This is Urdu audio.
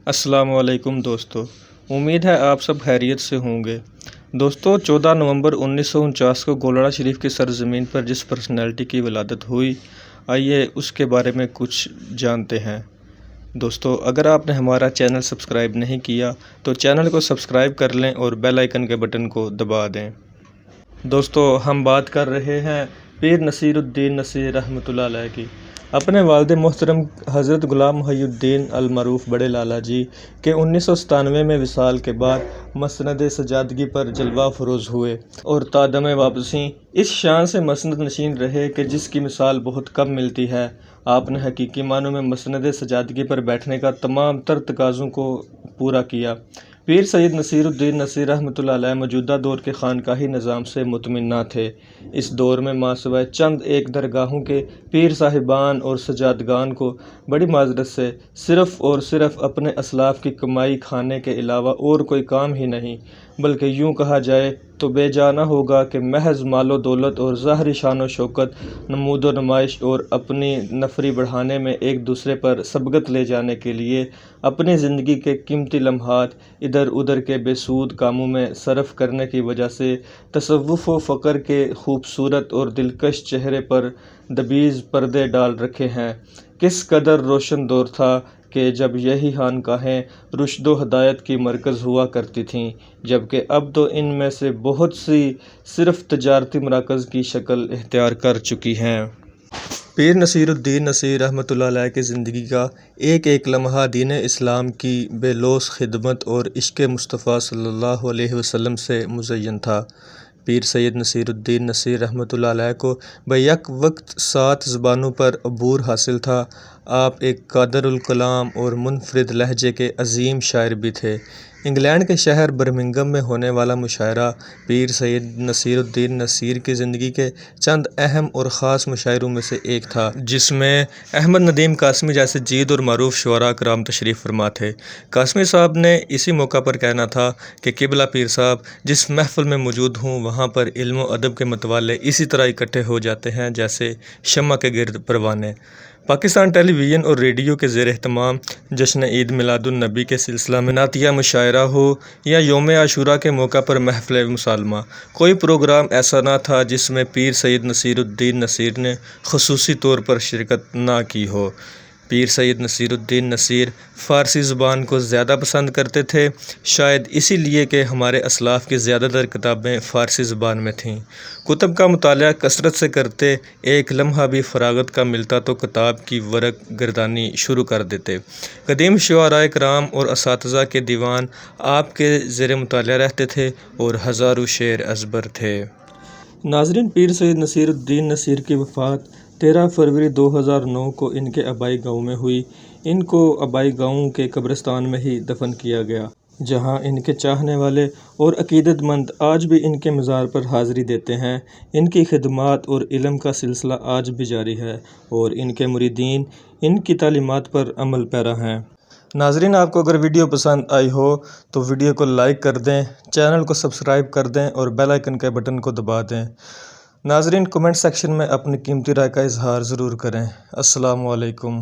السلام علیکم دوستو، امید ہے آپ سب خیریت سے ہوں گے۔ دوستو 14 نومبر 1949 کو گولڑہ شریف کی سرزمین پر جس پرسنالٹی کی ولادت ہوئی، آئیے اس کے بارے میں کچھ جانتے ہیں۔ دوستو اگر آپ نے ہمارا چینل سبسکرائب نہیں کیا تو چینل کو سبسکرائب کر لیں اور بیل آئیکن کے بٹن کو دبا دیں۔ دوستو ہم بات کر رہے ہیں پیر نصیر الدین نصیر رحمۃ اللہ علیہ کی۔ اپنے والد محترم حضرت غلام محی الدین المعروف بڑے لالا جی کے 1997 میں وصال کے بعد مسند سجادگی پر جلوہ فروز ہوئے اور تا دم واپسی اس شان سے مسند نشین رہے کہ جس کی مثال بہت کم ملتی ہے۔ آپ نے حقیقی معنوں میں مسند سجادگی پر بیٹھنے کا تمام تر تقاضوں کو پورا کیا۔ پیر سید نصیر الدین نصیر رحمۃ اللہ علیہ موجودہ دور کے خانقاہی نظام سے مطمئن نہ تھے۔ اس دور میں ماں سوائے چند ایک درگاہوں کے پیر صاحبان اور سجادگان کو بڑی معذرت سے صرف اور صرف اپنے اسلاف کی کمائی کھانے کے علاوہ اور کوئی کام ہی نہیں، بلکہ یوں کہا جائے تو بے جانہ ہوگا کہ محض مال و دولت اور ظاہری شان و شوکت، نمود و نمائش اور اپنی نفری بڑھانے میں ایک دوسرے پر سبقت لے جانے کے لیے اپنی زندگی کے قیمتی لمحات ادھر ادھر کے بے سود کاموں میں صرف کرنے کی وجہ سے تصوف و فقر کے خوبصورت اور دلکش چہرے پر دبیز پردے ڈال رکھے ہیں۔ کس قدر روشن دور تھا کہ جب یہی خانقاہیں رشد و ہدایت کی مرکز ہوا کرتی تھیں، جبکہ اب تو ان میں سے بہت سی صرف تجارتی مراکز کی شکل اختیار کر چکی ہیں۔ پیر نصیر الدین نصیر رحمۃ اللہ علیہ کی زندگی کا ایک ایک لمحہ دین اسلام کی بے لوث خدمت اور عشق مصطفیٰ صلی اللہ علیہ وسلم سے مزین تھا۔ پیر سید نصیر الدین نصیر رحمۃ اللہ علیہ کو بیک وقت 7 زبانوں پر عبور حاصل تھا۔ آپ ایک قادر الکلام اور منفرد لہجے کے عظیم شاعر بھی تھے۔ انگلینڈ کے شہر برمنگھم میں ہونے والا مشاعرہ پیر سید نصیر الدین نصیر کی زندگی کے چند اہم اور خاص مشاعروں میں سے ایک تھا، جس میں احمد ندیم قاسمی جیسے جید اور معروف شعراء کرام تشریف فرما تھے۔ قاسمی صاحب نے اسی موقع پر کہنا تھا کہ قبلہ پیر صاحب جس محفل میں موجود ہوں وہاں پر علم و ادب کے متوالے اسی طرح اکٹھے ہو جاتے ہیں جیسے شمع کے گرد پروانے۔ پاکستان ٹیلی ویژن اور ریڈیو کے زیر اہتمام جشن عید میلاد النبی کے سلسلہ میں نعتیہ مشاعرہ ہو یا یوم عاشوراء کے موقع پر محفل مسالمہ، کوئی پروگرام ایسا نہ تھا جس میں پیر سید نصیر الدین نصیر نے خصوصی طور پر شرکت نہ کی ہو۔ پیر سید نصیر الدین نصیر فارسی زبان کو زیادہ پسند کرتے تھے، شاید اسی لیے کہ ہمارے اسلاف کی زیادہ تر کتابیں فارسی زبان میں تھیں۔ کتب کا مطالعہ کثرت سے کرتے، ایک لمحہ بھی فراغت کا ملتا تو کتاب کی ورق گردانی شروع کر دیتے۔ قدیم شعراء کرام اور اساتذہ کے دیوان آپ کے زیر مطالعہ رہتے تھے اور ہزاروں شعر ازبر تھے۔ ناظرین، پیر سید نصیر الدین نصیر کی وفات 13 فروری 2009 کو ان کے آبائی گاؤں میں ہوئی۔ ان کو آبائی گاؤں کے قبرستان میں ہی دفن کیا گیا، جہاں ان کے چاہنے والے اور عقیدت مند آج بھی ان کے مزار پر حاضری دیتے ہیں۔ ان کی خدمات اور علم کا سلسلہ آج بھی جاری ہے اور ان کے مریدین ان کی تعلیمات پر عمل پیرا ہیں۔ ناظرین، آپ کو اگر ویڈیو پسند آئی ہو تو ویڈیو کو لائک کر دیں، چینل کو سبسکرائب کر دیں اور بیل آئیکن کے بٹن کو دبا دیں۔ ناظرین، کمنٹ سیکشن میں اپنی قیمتی رائے کا اظہار ضرور کریں۔ السلام علیکم۔